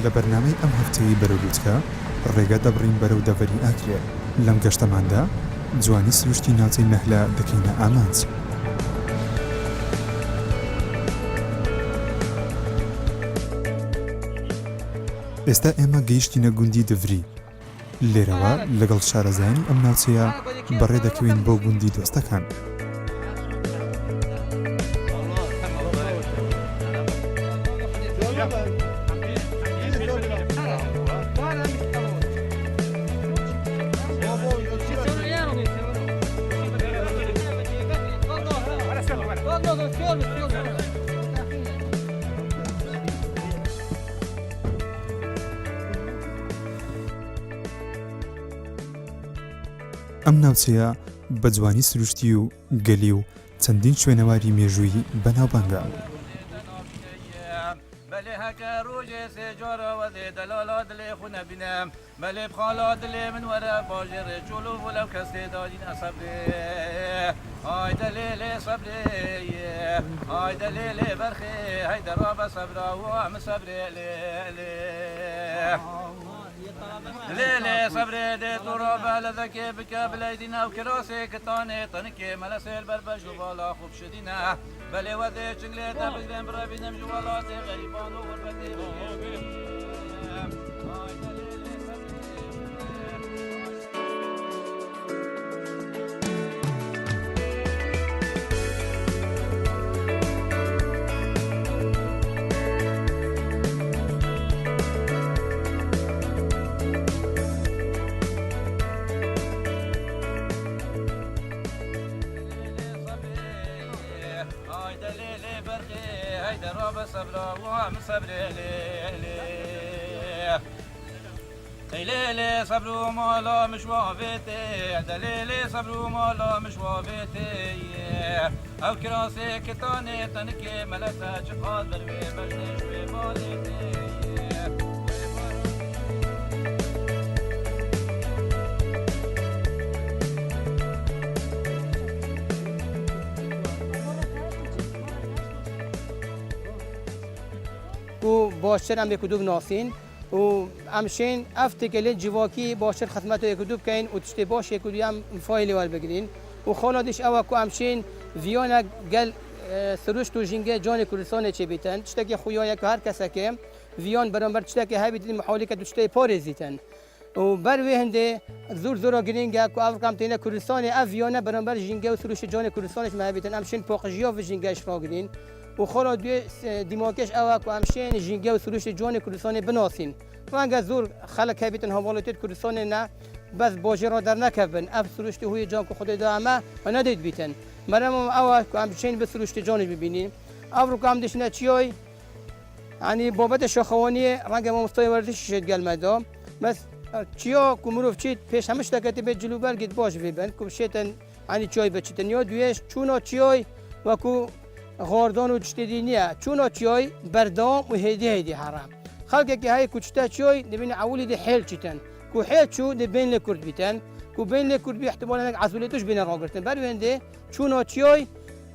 لە بەرنامەی ئەم هەفتەی بەرەولوتکە ڕێگە دەبڕین بەرەو دەڤەری ئاکرێ. لەم گەشتەماندا جوانی سروشتی ناوچەی نەهلە دەکەینە ئامانج. ئێستا ئێمە گەیشتینە گوندی دڤری. لێرەوە لەگەڵ شارەزایانی ئەم ناوچەیە بەڕێ دەکەوین بۆ گوندی دۆستەکان. ئەم ناوچەیە بە جوانی سروشتی و گەلی و چەندین شوێنەواری مێژوویی بەناوبانگە. بله هکه روژه سه جارا و ده دلالات لی خونه بینم بله بخالات لی من وره باجر چولو ولو کسی دادین صبره آی دلیل صبره آی دلیل برخی های دراب صبره و هم صبره لیلی صبره ده تو را بله ذکی بکه بلیدینه و کراسی کتانه تنکه ملسل بربش و بالا خوب شدینه بله و ده چنگله ده بگرم برا بینم جوالات غریبان و غربتی بگرم صبرا وهم صبر ليلي صبروا مالا مش وافيتي دليلي صبروا مالا مش وافيتي او كراسي كتاني تنكي ملسا شقاد بروي بجني شوي باليتي و باشتر هم یکدوب ناسین و همشین افت کلی جواکی باشتر خدمت یکدوب کین و تشتی باش یکدوب هم فایلی وال بگیرین و خالدش اوا کو همشین ویانا گل سروش تو جنگه جان کردستان چه بیتن تشتی خویا که هر کس که ویان برانبر تشتی های بیتن محاوله که تشتی پارزیتن و بر وهنده زور زورا گرینگه کو افکام تینه کردستان ویانا برانبر جنگه و سروش جان کردستانش مهبیتن همشین پاکجیا و جنگهش راگرین و خلا دیماکش اوا کو همشین جنگه و سروش جوان کردستان بناسین و انگار زور خلق هبیتن حوالات کردستان نه بس باجه را در نکبن اف سروش هوی جان کو خود دامه و ندید بیتن مرام اوا کو همشین به سروش جان ببینیم افرو کو هم دشنه چیای یعنی بابت شخوانی رنگ ما مستوی ورزش شد گل مدام بس چیا کو مروف چیت پیش همش تکتی به جلو برگید باش ببین کو شیتن یعنی چای بچیتن یا دویش چونا چیای و کو غاردان و جتدینیه چون چیای بردام و هدی حرام خلق که های کوچتا چیای نبین اولی دی حیل چیتن کو حیل چو نبین لکرد بیتن کو بین لکرد بی احتمالاً عزولتوش بین راگرتن بروینده چون چیای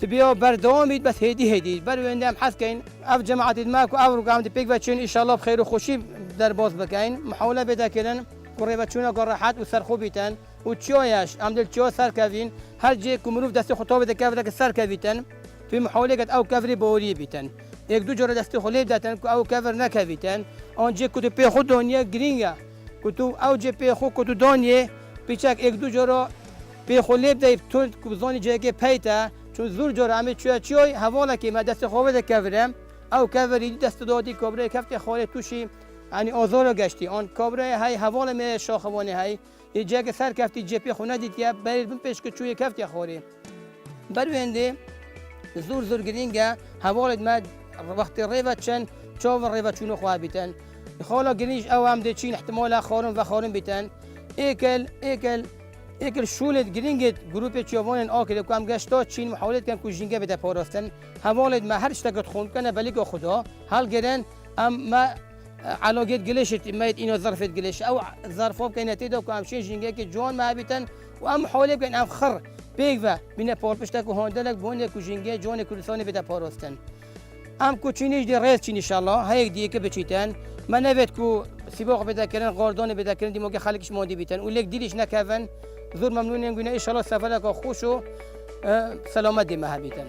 تبیا بردام بید بس هدی بروینده هم حس کین اف جماعت ما کو اورو قام دی پیک بچین ان شاء الله بخیر و خوشی در باز بکین محاوله بده کردن قربه چون راحت و سرخو بیتن و چیایش عمل چیای سر کوین هر جه کومروف دست خطاب ده که سر کویتن توی محاوله کرد او کفری بوری بیتن یک دو جور دست خلیب دادن که او کفر نکویتن آنجا کتو پی خود دنیا گرینگه کتو او جه پی خود کتو دنیا پیچک یک دو جور پی خلیب دایب تو کبزانی جایی که پیتا چون زور جور همه چیای حواله که ما دست خوابه کفرم او کفری دست دادی کبره کفت خاله توشی یعنی آزار گشتی آن کبره های حواله می شاخوانی های یه جایی که سر کفتی جپی خونه دید که برید بن پیش که چوی کفتی خوری بروینده زور گرینگه حوالت ما وقت ریوت چن چاو ریوت چونو خواه بیتن خالا گرینش او هم ده چین احتمالا خارن بیتن ایکل شولت گرینگت گروپ چاوان آکل که هم گشتا چین محاولت کن که جنگه بده پاراستن حوالت ما هر اشتاقت خوند کنه بلی که خدا حال گرن ما علاقت گلشت مایت اینو ظرفت گلش او ظرفاب که نتیده که همشین جنگه که جوان ما بیتن و هم محاولت کن هم خر بیگوا بینه پارپشتک و هاندلک بونه کوچینگه جوان کردستان بده پاراستن ام کوچینیش دی ریس چین ان شاء الله هایک دیگه که بچیتن من نوید کو سیباق بده کردن قاردان بده کردن دیمو که خلکش مادی بیتن و لیک دیلیش نکردن زور ممنونیم گونه ان شاء الله سفرک خوش و سلامت دی محبیتن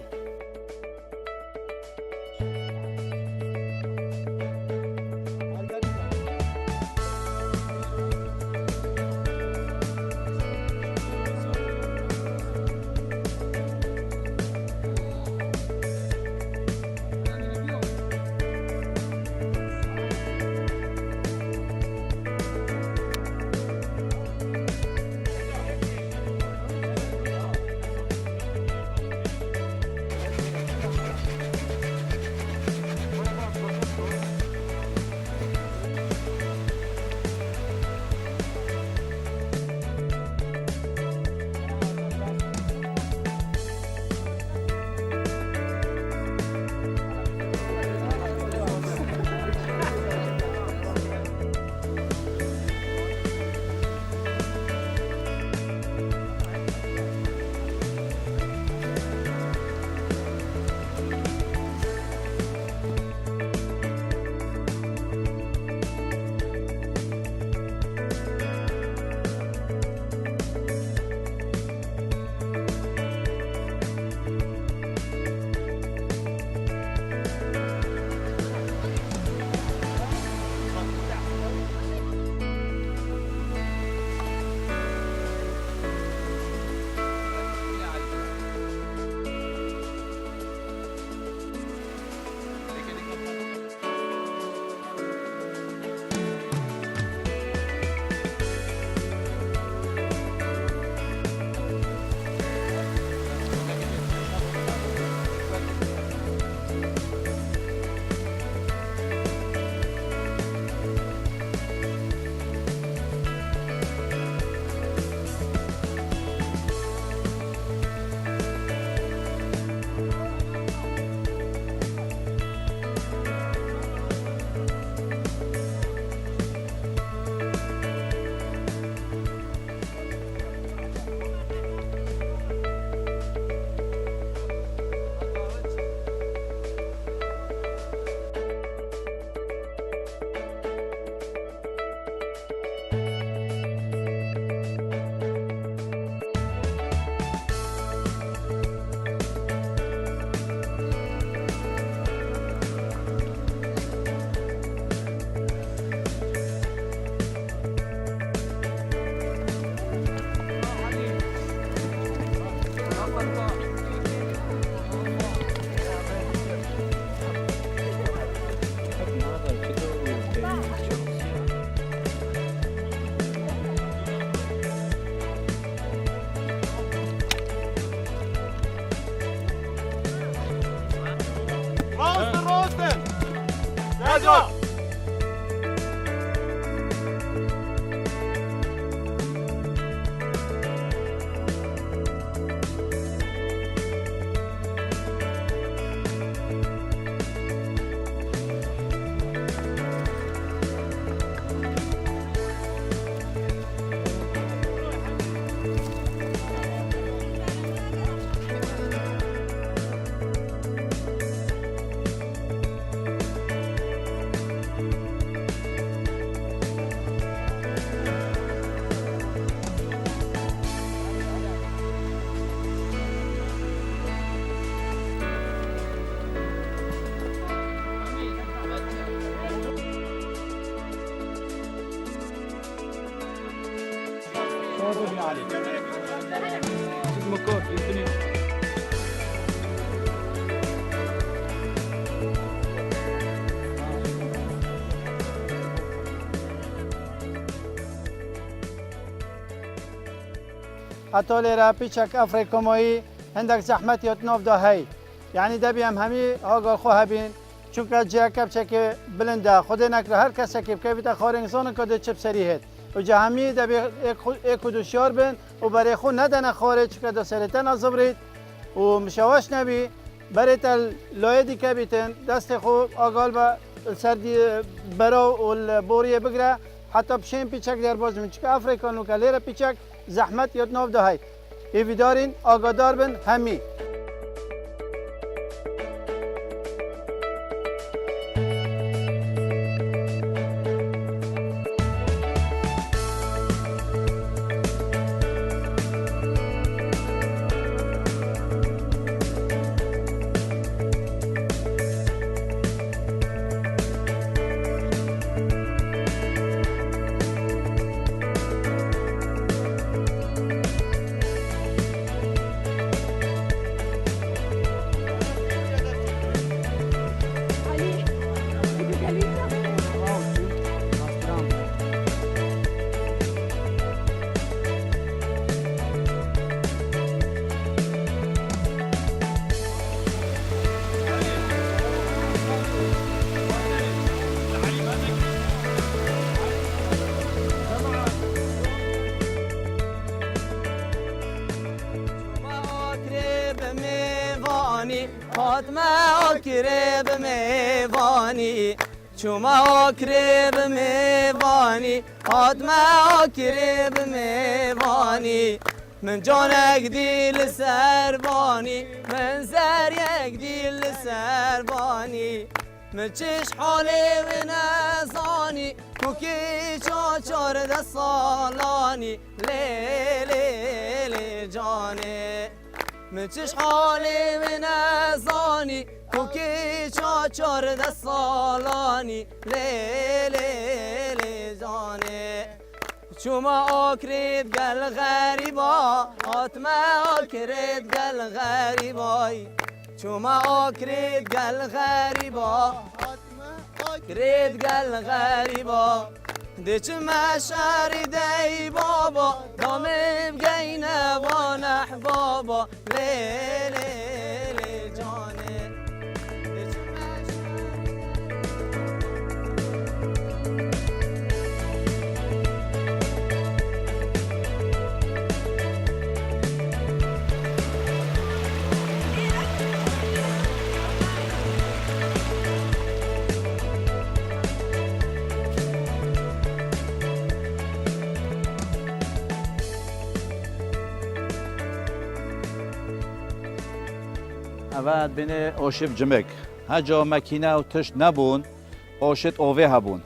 حتی لیره پیچک افریقایی هندک زحمت یاد ناف دا هی یعنی دبی هم همی آگال خواه بین چون که جا کب چک بلنده خود نکره هر کس که بیت خار انسان کده چپ سریحت و جا همی دبی یک دوشیار بین و برای خود ندن خاره چون که سرتن ازبرید و مشاوش نبی برای تل لایدی که بیتن دست خود آگال با سردی برا و بوریه بگره حتی بشین پیچک در باز من چون که افریقانو که لیره پیچک زحمت یاد ناف دا هی ایویدارین آگادار بین همی میوانی حاتمه آکره به میوانی چوما آکره به میوانی حاتمه آکره به میوانی من جانک دیل سربانی من زر یک دیل سربانی من چش حالی و نزانی کوکی چارده سالانی لی لی لی جانه من چش حالی و نزانی کوکی چارده سالانی لی لی لی جانه چوما آکرید گل غریبا حاتمه آکرید گل غریبای چوما آکرید گل غریبا آکرید گل غریبا دیچ مشاری دی بابا دامم گینه و نحبابا لی لی لی جانه دیچ اول بین آشف جمک هجا مکینه و تشت نبون آشت آوه هبون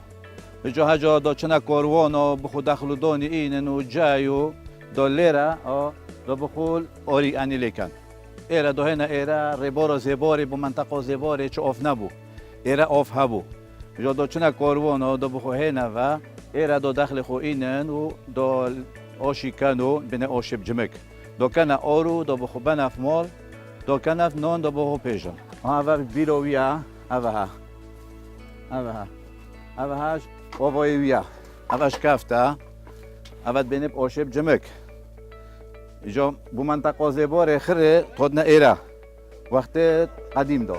بجا هجا دا چنه کاروان و بخو دخل دانی اینن و جایو دا لیره دا بخول آری انی لیکن ایره دا هنه ایره ریبار زیباری با منطقه زیباری چه آف نبو ایره آف هبو بجا دا چنه کاروان و دا بخو هنه و ایره دا دخل خو اینن و دا آشی کنو بین آشف جمک دا کنه آرو دا بخو بنف مال دا کنف نان دا بخو پیشن اول بیرویه اوه هاش وایویه اولش کفته اول بینب آشب جمک اینجا بو منطقه زیباره خره تادنه ایره وقت قدیم دا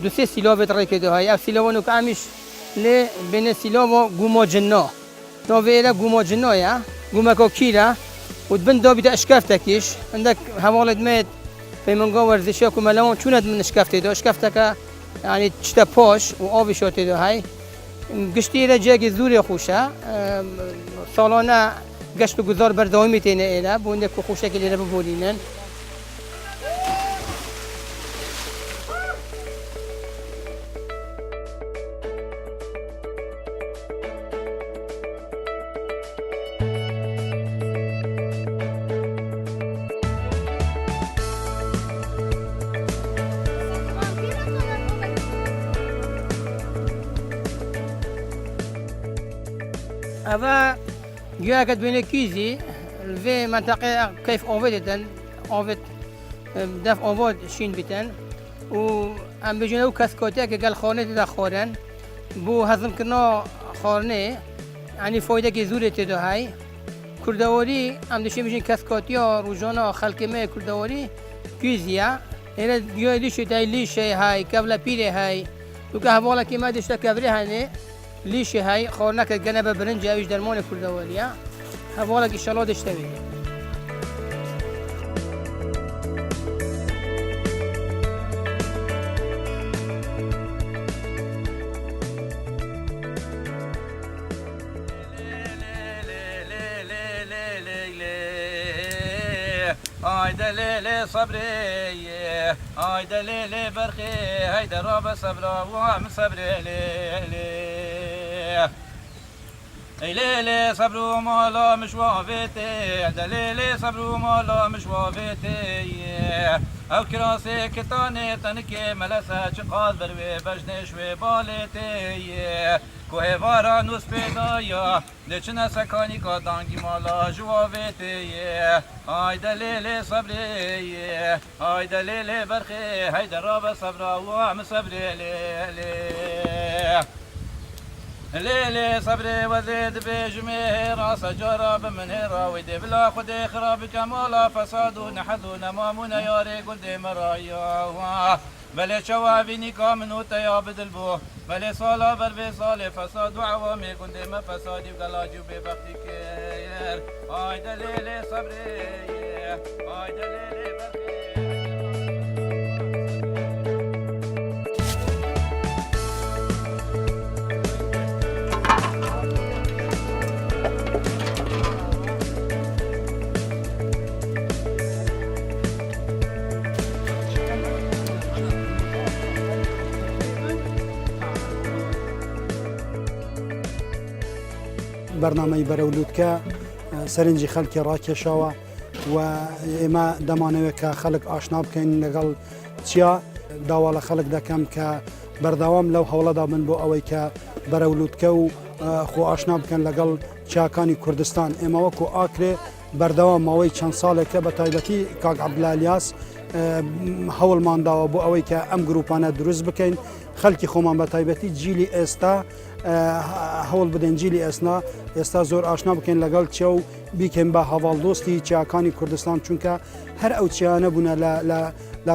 دو سه سیلاب تر کده های اف سیلابونو که همیش ل بین سیلاب گوما جنا نویلا گوما جنا یا گوما کوکیلا ودبن دابی اشکاف تکیش عندك حوالد ميت في منقا ورزشيا كما لون شوند من اشكافته دو اشكافتك يعني تشتا بوش وآبي شوتي دو هاي قشتي إلى جاكي زوري خوشة صالونا قشتو گذار بردوامي تينا إلى بوندك خوشة كلي ربو بولينن هذا جاء بين كيزي في منطقة كيف أوفيتن أوفيت دف أوفيت شين بيتن وأم بيجنو كاسكوتة قال خانة دا خورن بو هضم كنا خارنة يعني فايدة كزورة تدو هاي کردواری ام دشی میشین کسکاتیا روزانه خلک ما کردواری کیزیا اینا دیگه لیش لیش های قبل پیره های تو که حوالا که ما دشت کبری هنه لیش های خورنک جنب برنج اویش درمان کردواریا حوالا که شلا دشت بی آی دلیل صبری آی دلیل برخی هی دراب صبر و هم صبری لیلی صبر و مالا مشوافیتی دلیل صبر و مالا مشوافیتی او کراسی کتانی تنکی ملسه چقاد بروی بجنش و بالیتی کوه وارا نوس پیدایا لچنه سکانی که دانگی مالا جوافیتی آی دلیل صبری آی دلیل برخی هی دراب صبر و هم صبری ليلي صبري وزيد بجميه راس جراب من راويدي بلا خدي خراب كمالا فساد نحذو نمامون ياري قلدي مرايا بل شوابيني كامن وتيابد البو بل صالا بربي صالي فساد وعوامي قلدي ما فسادي وقلاجي ببختي كير آي دليلي صبري آي دليلي برخي برنامه برولودکە سەرنجی خەڵکی ڕاکێشاوە و ئێمە دەمانەوێت کە خەڵک ئاشنا بکەین لەگەڵ چیا داوا لە خەڵک دەکەم کە بەرداوام لەو هەوڵەدا بن بۆ ئەوەی کە بەرەولودکە و خۆ ئاشنا بکەن لەگەڵ چیاکانی کوردستان ئێمە وەکو ئاکرێ بەردەوام ماوەی چەند ساڵێکە بە تایبەتی کاک عەبدوڵایلیاس هەوڵمانداوە بۆ ئەوەی کە ئەم گروپانە دروست بکەین خەڵکی خۆمان بە تایبەتی جیلی ئێستا هەوڵ بدەین جیلی ئێستا زۆر ئاشنا بکەین لەگەڵ چیا و بیکەین بە هەواڵدۆستی چیاکانی کوردستان چونکە هەر ئەو چیانە بوونە لە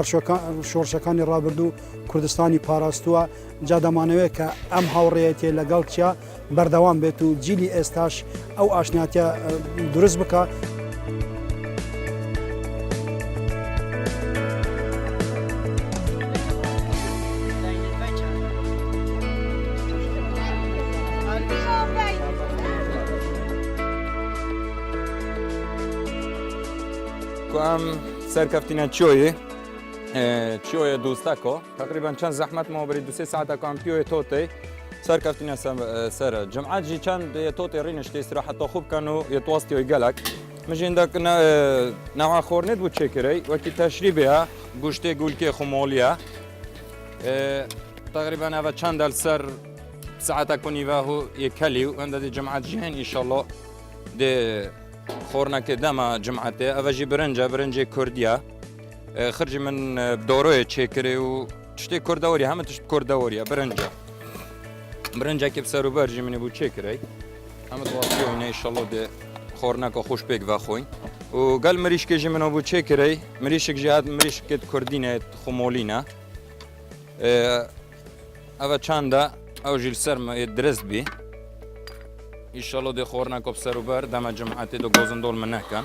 شۆڕشەکانی ڕابردوو کوردستانی پاراستووە جا دەمانەوێت کە ئەم هاوڕێیەتێ لەگەڵ چیا بەردەوام بێت و جیلی ئێستاش ئەو ئاشناتیە دروست بکە. ام سرکفتینا چیوی دوستاکو تقریبا چند زحمت ما بری 2-3 ساعت کام پیوی توتی سرکفتینا سر جمعات جی چند توتی رینشتی استراحت خوب کنو یتواستی و گلک مجین دک نوع خورنید بود چکری وقتی تشریبه گوشته گولکی خمولیا تقریبا اول چند دل سر ساعت کنی و هو یکلی و اند جمعات جهن ان شاء الله ده خورناک دما جمعته اوجی برنج کردیا خرج من دوره چکری و تشتی کردواری همه تشت کردواریا برنجا که بسر و برجی منی بود چکری همه دواستی و اینه ان شاء الله ده خورناک خوش بیگ و خوین و قال مریش که جمنو بود چکری مریش که جهاد مریش که کردینه خمولینا اول چنده اوجی سر درست بی ان شاء الله ده خورنا کوب سروبر دم جمعته دو گوزندول منکن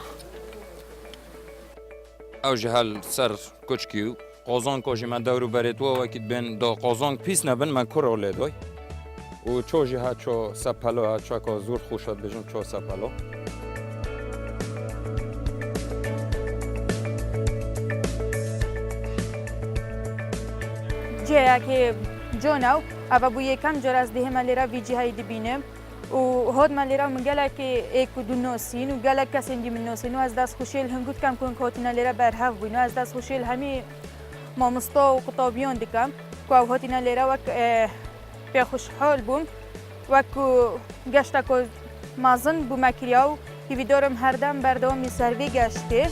او جهل سر کوچکیو قازان کوجی من دورو برید و وقتی بین دو قازان پیس نبن من کرول دوی و چوجی ها چو سپالو ها چو که زور خوشت بجن چو سپالو جایی که جوناو اما بو یکم جور از ده ملیرا ویجی های دبینم و هاد ملیرا من گله که یک و دو نوسین و گله کسی دی من نوسین و از دست خوشیل هم گود کم کن کاتینا لیرا برهف بین و از دست خوشیل همی مامستا و قطابیان دکم که او هاتینا لیرا وک به خوشحال بوم وک گشتا که مازن بو مکریاو که ویدارم هر دم بردامی سروی گشته.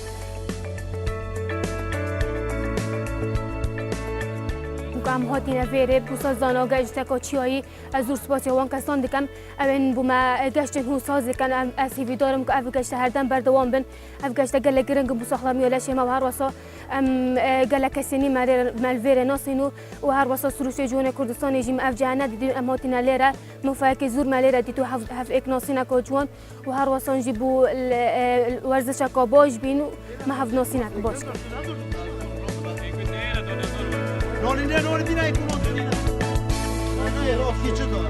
ام هاتی نفیره بوسا زانا گشته که چیایی از زور سپاسی وان کسان دکم امن بوما گشتن هو ساز کن اسی دارم که اف گشته هر دم بردوام بن اف گشته گله گرنگ بوسا خلامی ولا شی ما هر واسا گله کسینی مالفیر ناسینو و هر واسا سروش جون کردستان جیم اف جهنه دیدیم ام هاتی نلیره مفاک زور ملیره دیتو هف اک ناسینا که جوان و هر واسا جیبو ورزش کاباج بینو ما هف ناسینا باش نور بینای کمان نه رافی چه داره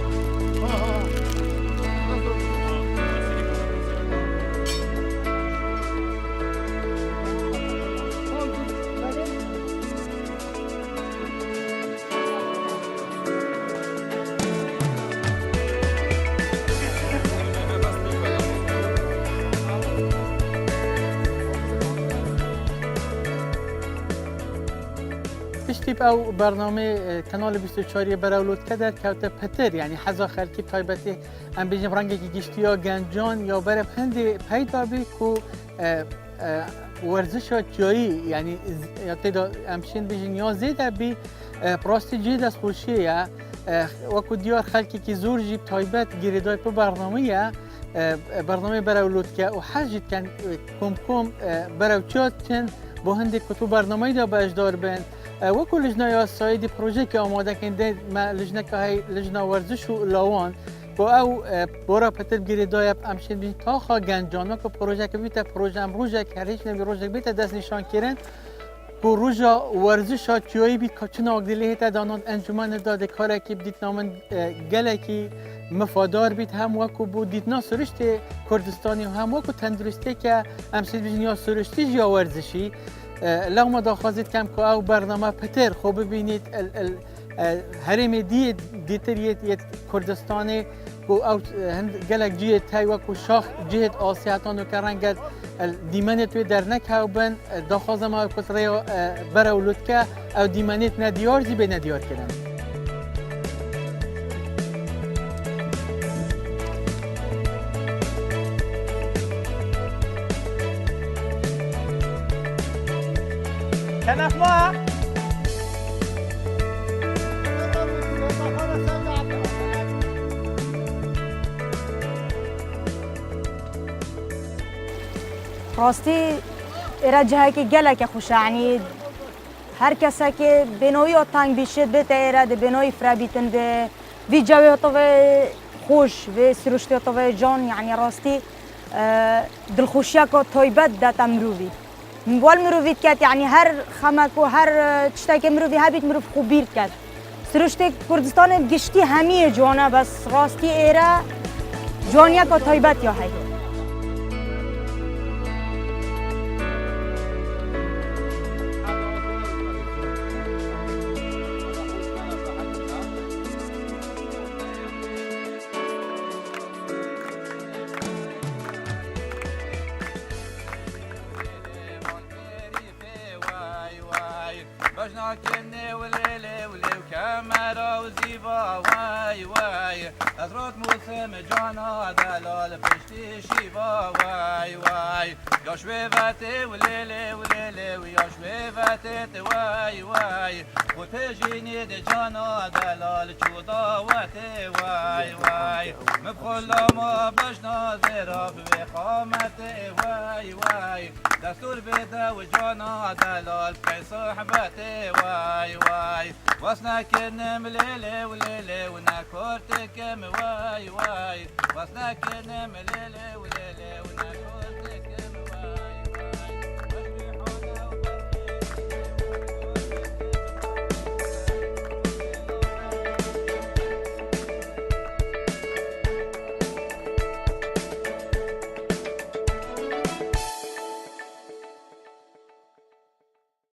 تیپ او برنامه کانال 24 براولود کرده که پتر یعنی حزا خلکی تایبتی ام بیجم رنگی گشتیا گنجان یا برب هندی پیدا بی کو ورزش جایی یعنی یا تدا امشین بیجن یا زیده بی پراستی جید از خوشیه وکو دیار خلکی که زور جیب تایبت گیریدای پو برنامه براولود که و حجید کن کم براوچات کن با هندی کتو برنامه دا باش دار بین وکو لجنه یا سایدی پروژه که آماده کنده ما لجنه که های لجنه ورزش و لاوان با او بورا پتر گیری دایب امشین بین تا خواه گنجان وکو پروژه که بیتا پروژه ام روژه که هریچ نبی روژه بیتا دست نشان کرن کو روژه ورزش ها چیایی بید که چون آگدلی هیتا دانان انجمن داده کاره که بدید نامن گله که مفادار بید هم وکو بود دیدنا سرشت کردستانی و هم وکو تندرستی که امشین بین یا سرشتی یا ورزشی لو ما داخازید کم که او برنامه پتر خوب ببینید هرم دیتر یه کردستانی که او گلک جیه تای و که شاخ جهت آسیاتان و که رنگت دیمنت توی در نکه بن داخازم او کسره براولود که او دیمنت ندیار زی به ندیار کردن کنف ما راستی ایره جهه که گله که خوشه یعنی هر کسی که بنوی و تنگ بیشید بیت ایره ده بنوی فرا بیتن به وی جوی و طوی خوش و سروشتی و طوی جان یعنی راستی دلخوشیه که طایبت داتا مروی مبال مروفيت كات يعني هر خمك وهر تشتاكي مروفي هابيت مروف خوبير كات سروشتك كردستان قشتي همية جوانا بس راستي ايرا جوانيا كو طيبات يا هاي بجنا كني وليلي ولي وكاميرا وزيبا واي واي أزروت موسم جانا دلال بشتي شيبا واي واي يا شويفتي وليلي وليلي ويا شويفتي واي واي وتجيني دي جانا دلال جودا واتي واي واي مبخل ما بجنا زيرا بخامتي واي واي دستور بيدا وجانا دلال كي صحبتي واي واي وصنا كنم ليلي وليلي وناكورتك واي واي وصنا كنم ليلي وليلي وناكورتك